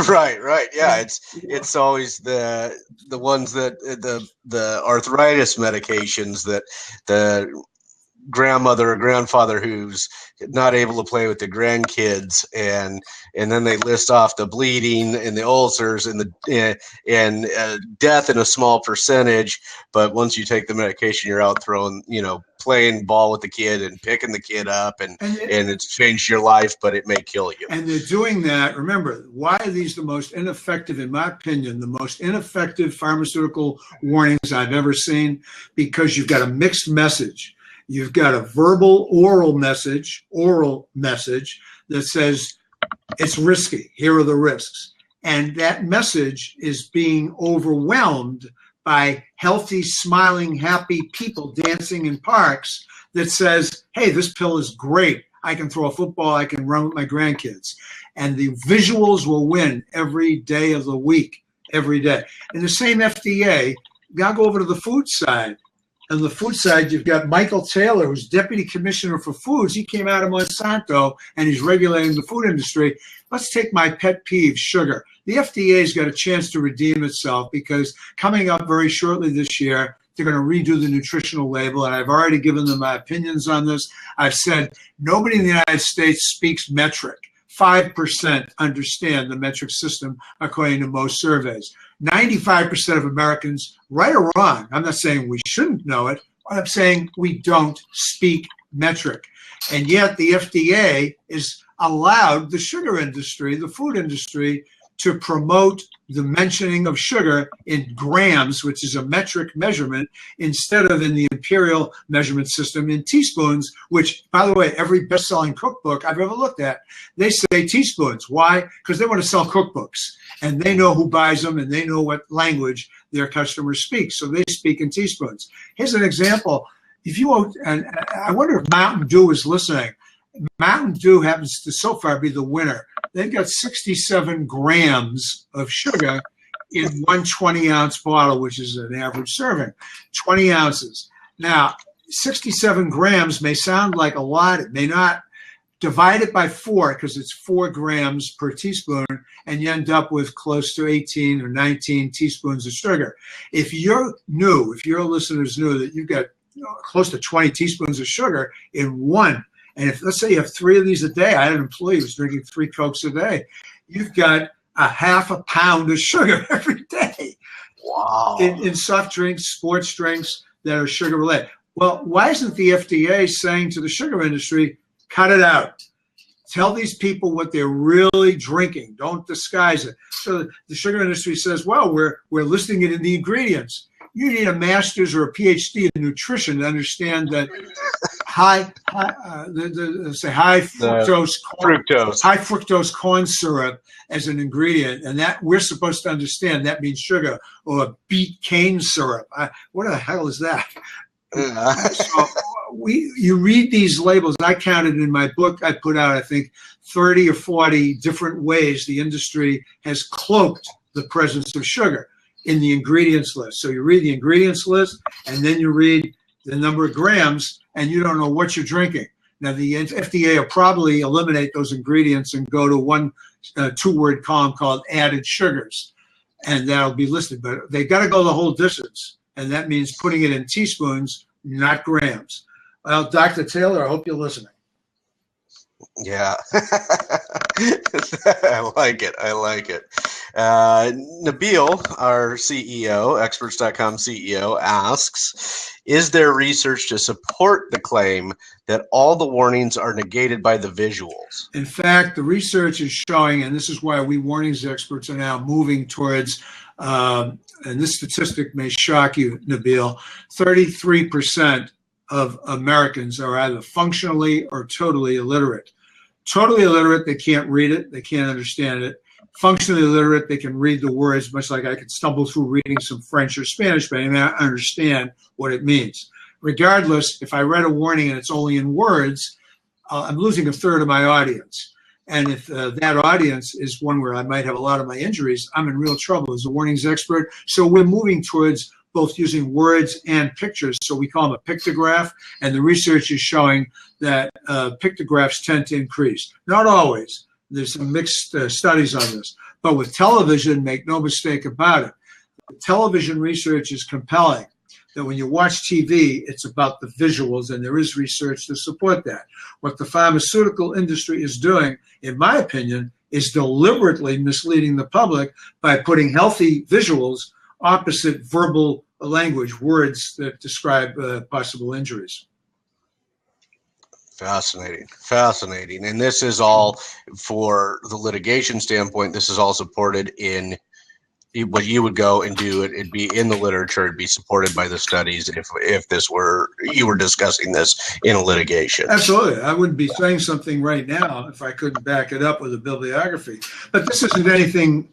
Right. Yeah, it's always the ones that the arthritis medications that grandmother or grandfather who's not able to play with the grandkids, and then they list off the bleeding and the ulcers and the death in a small percentage, but once you take the medication, you're out throwing, playing ball with the kid and picking the kid up, and it's changed your life, but it may kill you. And they're doing that. Remember, why are these the most ineffective, in my opinion, the most ineffective pharmaceutical warnings I've ever seen? Because you've got a mixed message. You've got a verbal oral message that says it's risky. Here are the risks. And that message is being overwhelmed by healthy, smiling, happy people dancing in parks that says, hey, this pill is great. I can throw a football. I can run with my grandkids. And the visuals will win every day of the week, every day. And the same FDA, now go over to the food side. On the food side, you've got Michael Taylor, who's Deputy Commissioner for Foods. He came out of Monsanto, and he's regulating the food industry. Let's take my pet peeve, sugar. The FDA's got a chance to redeem itself, because coming up very shortly this year, they're going to redo the nutritional label, and I've already given them my opinions on this. I've said nobody in the United States speaks metric. 5% understand the metric system, according to most surveys. 95% of Americans, right or wrong, I'm not saying we shouldn't know it, but I'm saying we don't speak metric. And yet the FDA is allowed the sugar industry, the food industry, to promote the mentioning of sugar in grams, which is a metric measurement, instead of in the imperial measurement system in teaspoons, which, by the way, every best-selling cookbook I've ever looked at, they say teaspoons. Why? Because they want to sell cookbooks, and they know who buys them, and they know what language their customers speak, so they speak in teaspoons. Here's an example. If you, and I wonder if Mountain Dew is listening. Mountain Dew happens to so far be the winner. They've got 67 grams of sugar in one 20-ounce bottle, which is an average serving, 20 ounces. Now, 67 grams may sound like a lot. It may not. Divide it by 4, because it's 4 grams per teaspoon, and you end up with close to 18 or 19 teaspoons of sugar. If you're new, if your listeners knew that you've got close to 20 teaspoons of sugar in one, and if, let's say, you have 3 of these a day, I had an employee who was drinking 3 Cokes a day, you've got a half a pound of sugar every day. Wow. In soft drinks, sports drinks that are sugar related. Well, why isn't the FDA saying to the sugar industry, cut it out? Tell these people what they're really drinking. Don't disguise it. So the sugar industry says, well, we're listing it in the ingredients. You need a master's or a PhD in nutrition to understand that high fructose corn syrup as an ingredient, and that we're supposed to understand that means sugar, or beet cane syrup. What the hell is that? So you read these labels. I counted in my book I put out, I think, 30 or 40 different ways the industry has cloaked the presence of sugar in the ingredients list. So you read the ingredients list, and then you read the number of grams, and you don't know what you're drinking. Now, the FDA will probably eliminate those ingredients and go to one 2-word column called added sugars, and that'll be listed. But they got to go the whole distance, and that means putting it in teaspoons, not grams. Well, Dr. Taylor, I hope you're listening. Yeah, I like it. Nabil, our CEO, Experts.com CEO, asks, is there research to support the claim that all the warnings are negated by the visuals? In fact, the research is showing, and this is why we warnings experts are now moving towards, and this statistic may shock you, Nabil, 33% of Americans are either functionally or totally illiterate. Totally illiterate, they can't read it, they can't understand it. Functionally illiterate, they can read the words, much like I could stumble through reading some French or Spanish, but I may not understand what it means. Regardless, if I read a warning and it's only in words, I'm losing a third of my audience. And if that audience is one where I might have a lot of my injuries, I'm in real trouble as a warnings expert. So we're moving towards both using words and pictures. So we call them a pictograph, and the research is showing that pictographs tend to increase. Not always. There's some mixed studies on this. But with television, make no mistake about it, the television research is compelling. that when you watch TV, it's about the visuals, and there is research to support that. What the pharmaceutical industry is doing, in my opinion, is deliberately misleading the public by putting healthy visuals opposite verbal language, words that describe possible injuries. Fascinating, fascinating. And this is all, for the litigation standpoint, this is all supported in what you would go and do. It'd be in the literature, it'd be supported by the studies if this were, you were discussing this in a litigation. Absolutely. I wouldn't be saying something right now if I couldn't back it up with a bibliography. But this isn't anything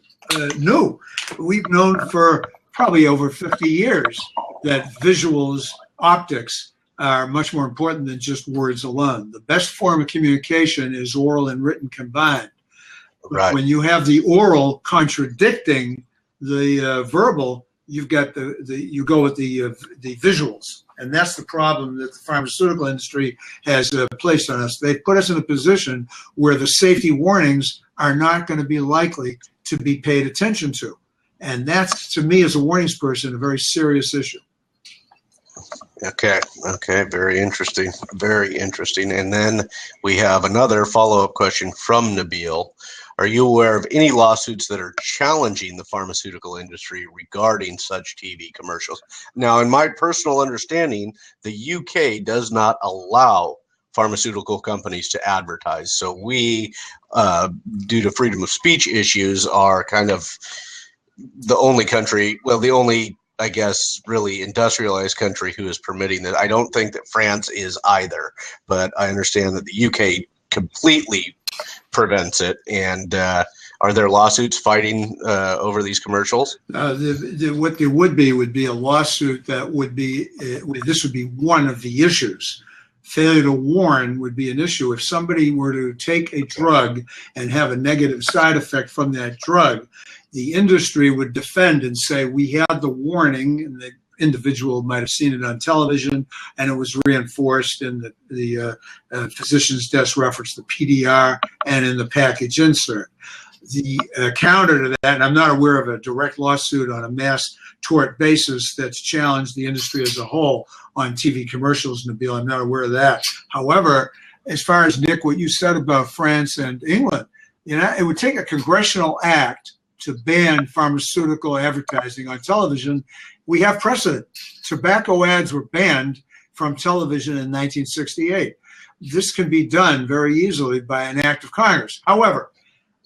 new. We've known for probably over 50 years that visuals, optics, are much more important than just words alone. The best form of communication is oral and written combined. Right. When you have the oral contradicting the verbal, you've got you go with the visuals, and that's the problem that the pharmaceutical industry has placed on us. They've put us in a position where the safety warnings are not going to be likely to be paid attention to, and that's, to me as a warnings person, a very serious issue. Okay. Very interesting. Very interesting. And then we have another follow-up question from Nabil. Are you aware of any lawsuits that are challenging the pharmaceutical industry regarding such TV commercials? Now, in my personal understanding, the UK does not allow pharmaceutical companies to advertise. So we, due to freedom of speech issues, are kind of the only country, well, the only, I guess, really industrialized country who is permitting that. I don't think that France is either, but I understand that the UK completely prevents it. And are there lawsuits fighting over these commercials? What there would be a lawsuit that would be, this would be one of the issues. Failure to warn would be an issue. If somebody were to take a drug and have a negative side effect from that drug, the industry would defend and say, we had the warning, and the individual might have seen it on television, and it was reinforced in the physician's desk reference, the PDR, and in the package insert. The counter to that, and I'm not aware of a direct lawsuit on a mass tort basis that's challenged the industry as a whole on TV commercials, Nabil. I'm not aware of that. However, as far as, Nick, what you said about France and England, it would take a congressional act to ban pharmaceutical advertising on television. We have precedent. Tobacco ads were banned from television in 1968. This can be done very easily by an act of Congress. However,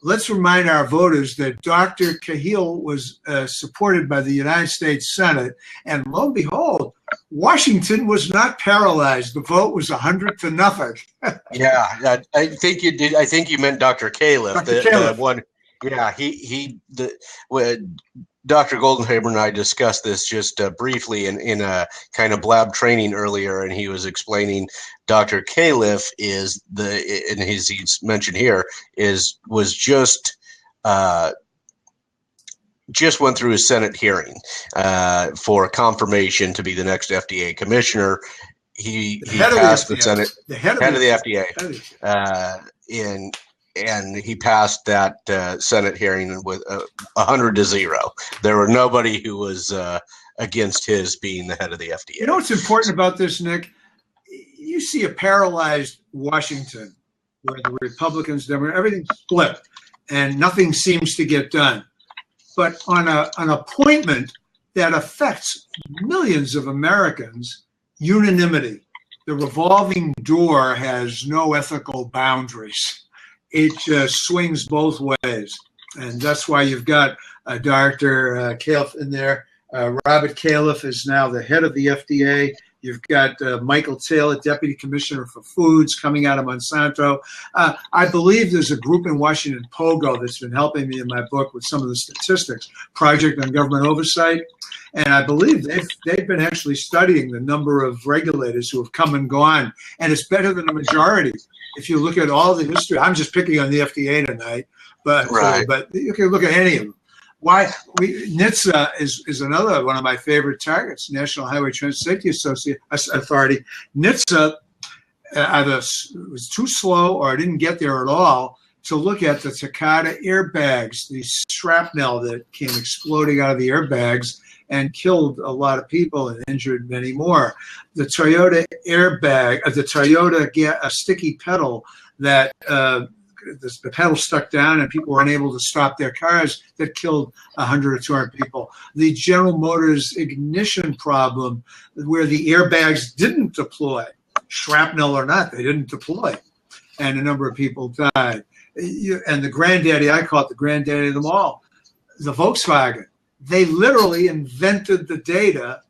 let's remind our voters that Dr. Cahill was supported by the United States Senate, and lo and behold, Washington was not paralyzed. The vote was 100-0. Yeah, I think you did. I think you meant Dr. Califf, the one. Yeah, Dr. Goldhaber and I discussed this just briefly in a kind of blab training earlier, and he was explaining Dr. Califf is and he's mentioned here was just went through his Senate hearing for confirmation to be the next FDA commissioner. He passed the Senate, head of the FDA, and he passed that Senate hearing with 100-0. There were nobody who was against his being the head of the FDA. You know what's important about this, Nick? You see a paralyzed Washington where the Republicans, everything's split, and nothing seems to get done. But on an appointment that affects millions of Americans, unanimity. The revolving door has no ethical boundaries. It swings both ways. And that's why you've got Dr. Califf in there. Robert Califf is now the head of the FDA. You've got Michael Taylor, Deputy Commissioner for Foods, coming out of Monsanto. I believe there's a group in Washington, POGO, that's been helping me in my book with some of the statistics, Project on Government Oversight. And I believe they've been actually studying the number of regulators who have come and gone. And it's better than a majority. If you look at all the history, I'm just picking on the FDA tonight, but you can look at any of them. Why NHTSA is another one of my favorite targets, National Highway Transit Safety Authority. NHTSA either was too slow or didn't get there at all to look at the Takata Airbags, the shrapnel that came exploding out of the airbags and killed a lot of people and injured many more. The Toyota airbag, the Toyota sticky pedal that the pedal stuck down and people were unable to stop their cars, that killed 100 or 200 people. The General Motors ignition problem, where the airbags didn't deploy, shrapnel or not, they didn't deploy, and a number of people died. And the granddaddy, I call it the granddaddy of them all, the Volkswagen. They literally invented the data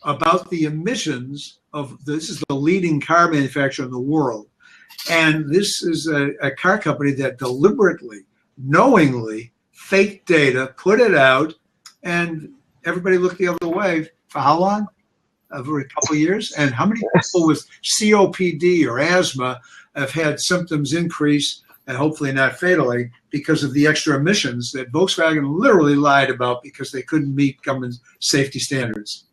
about the emissions of, this is the leading car manufacturer in the world. And this is a car company that deliberately, knowingly faked data, put it out, and everybody looked the other way. For how long? Over a couple of years. And how many people with COPD or asthma have had symptoms increase, and hopefully not fatally, because of the extra emissions that Volkswagen literally lied about because they couldn't meet government safety standards.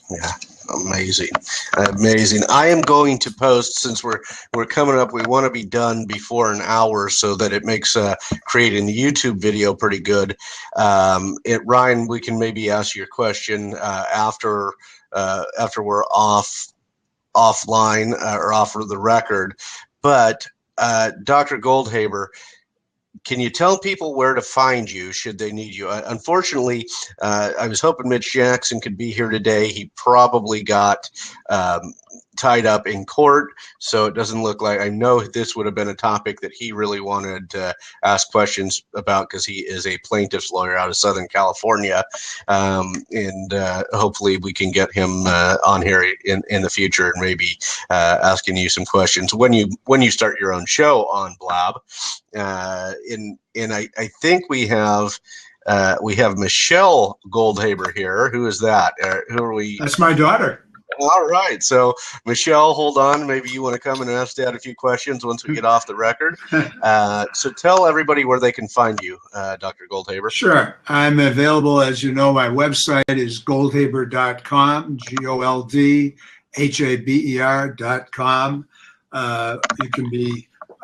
Yeah, amazing, amazing. I am going to post, since we're coming up, we want to be done before an hour so that it makes creating the YouTube video pretty good. Ryan, we can maybe ask your question after we're offline or off of the record. But Dr. Goldhaber, can you tell people where to find you should they need you? Unfortunately, I was hoping Mitch Jackson could be here today. He probably got tied up in court, so it doesn't look like, I know this would have been a topic that he really wanted to ask questions about, because he is a plaintiff's lawyer out of Southern California, and hopefully we can get him on here in the future and maybe asking you some questions when you start your own show on Blab. And I think we have Michelle Goldhaber here. Who is that? Who are we? That's my daughter. All right. So, Michelle, hold on. Maybe you want to come and ask Dad a few questions once we get off the record. So tell everybody where they can find you, Dr. Goldhaber. Sure. I'm available, as you know, my website is goldhaber.com, GOLDHABER.com.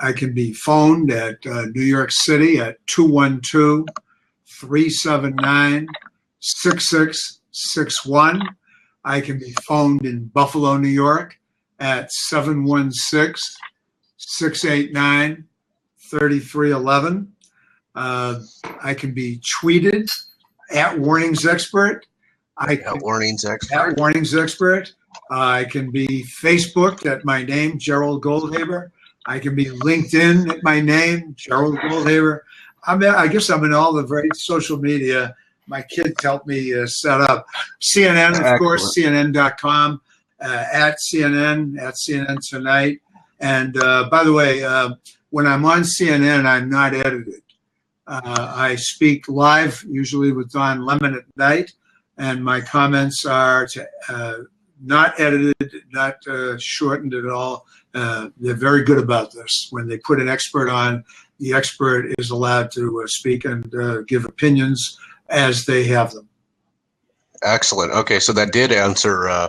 I can be phoned at New York City at 212-379-6661. I can be phoned in Buffalo, New York at 716-689-3311. I can be tweeted at Warnings Expert. At Warnings Expert. At Warnings Expert. I can be Facebooked at my name, Gerald Goldhaber. I can be LinkedIn at my name, Gerald Goldhaber. I guess I'm in all the very social media my kids helped me set up. CNN, of course, CNN.com, at CNN Tonight. And by the way, when I'm on CNN, I'm not edited. I speak live, usually with Don Lemon at night, and my comments are not edited, not shortened at all. They're very good about this. When they put an expert on, the expert is allowed to speak and give opinions as they have them. Excellent. Okay, so that did answer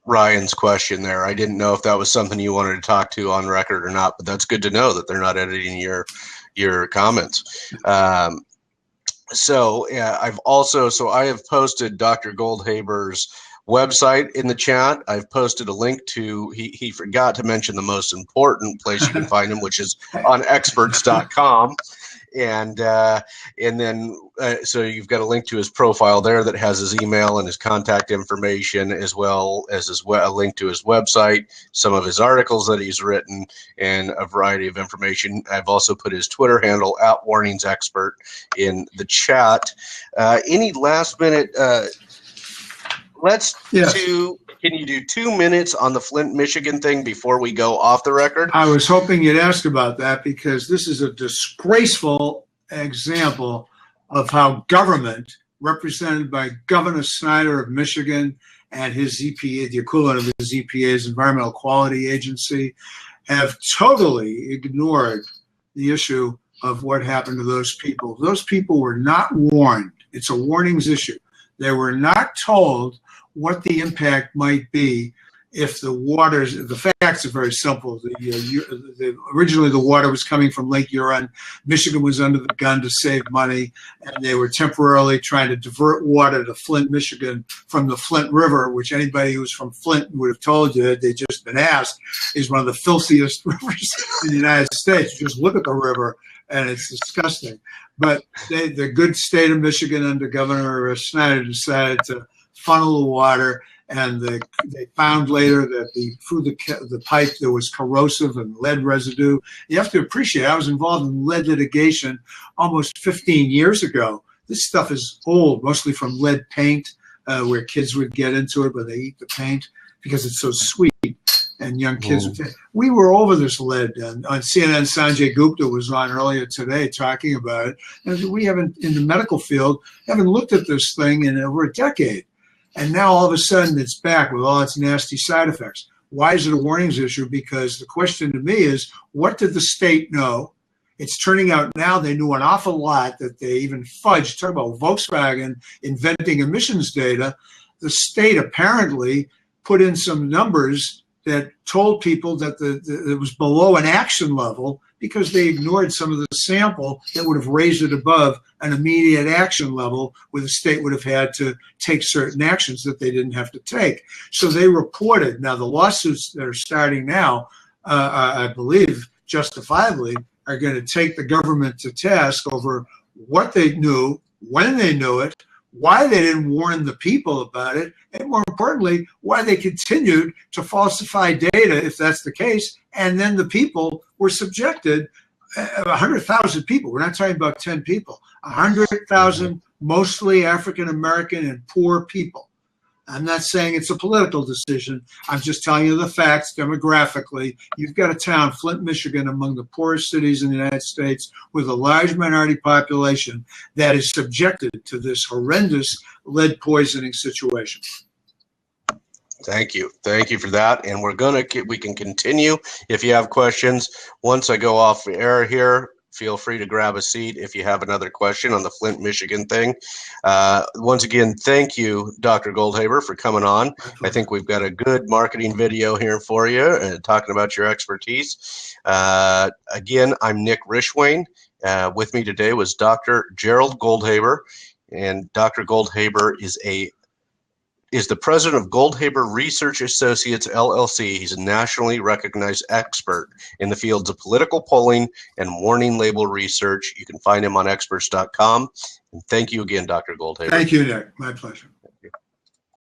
Ryan's question there. I didn't know if that was something you wanted to talk to on record or not, but that's good to know that they're not editing your comments. So yeah, I have posted Dr. Goldhaber's website in the chat. I've posted a link to, he forgot to mention the most important place you can find him, which is on Experts.com. And then so you've got a link to his profile there that has his email and his contact information, as well as a link to his website, some of his articles that he's written, and a variety of information. I've also put his Twitter handle at Warnings Expert in the chat. Any last minute? Can you do 2 minutes on the Flint, Michigan thing before we go off the record? I was hoping you'd ask about that, because this is a disgraceful example of how government, represented by Governor Snyder of Michigan and his EPA, the equivalent of his EPA's Environmental Quality Agency, have totally ignored the issue of what happened to those people. Those people were not warned. It's a warnings issue. They were not told what the impact might be if the facts are very simple. Originally the water was coming from Lake Huron. Michigan was under the gun to save money, and they were temporarily trying to divert water to Flint, Michigan from the Flint River, which anybody who's from Flint would have told you, they'd just been asked, is one of the filthiest rivers in the United States. Just look at the river, and it's disgusting. But the good state of Michigan under Governor Snyder decided to funnel the water, and they found later that through the pipe there was corrosive and lead residue. You have to appreciate, I was involved in lead litigation almost 15 years ago. This stuff is old, mostly from lead paint, where kids would get into it, but they eat the paint because it's so sweet. And young kids, we were over this lead. And on CNN, Sanjay Gupta was on earlier today talking about it. And we haven't, in the medical field, haven't looked at this thing in over a decade. And now all of a sudden it's back with all its nasty side effects. Why is it a warnings issue? Because the question to me is, what did the state know? It's turning out now they knew an awful lot that they even fudged. Talk about Volkswagen inventing emissions data. The state apparently put in some numbers that told people that it was below an action level because they ignored some of the sample that would have raised it above an immediate action level where the state would have had to take certain actions that they didn't have to take. So they reported. Now, the lawsuits that are starting now, I believe, justifiably, are going to take the government to task over what they knew, when they knew it, why they didn't warn the people about it, and more importantly, why they continued to falsify data, if that's the case, and then the people were subjected, 100,000 people, we're not talking about 10 people, 100,000 mostly African-American and poor people. I'm not saying it's a political decision. I'm just telling you the facts demographically. You've got a town, Flint, Michigan, among the poorest cities in the United States with a large minority population that is subjected to this horrendous lead poisoning situation. Thank you. Thank you for that. And we can continue if you have questions. Once I go off the air here, feel free to grab a seat if you have another question on the Flint, Michigan thing. Once again, thank you, Dr. Goldhaber, for coming on. I think we've got a good marketing video here for you talking about your expertise. Again, I'm Nick Rishwain. With me today was Dr. Gerald Goldhaber, and Dr. Goldhaber is the president of Goldhaber Research Associates, LLC. He's a nationally recognized expert in the fields of political polling and warning label research. You can find him on Experts.com. And thank you again, Dr. Goldhaber. Thank you, Nick. My pleasure.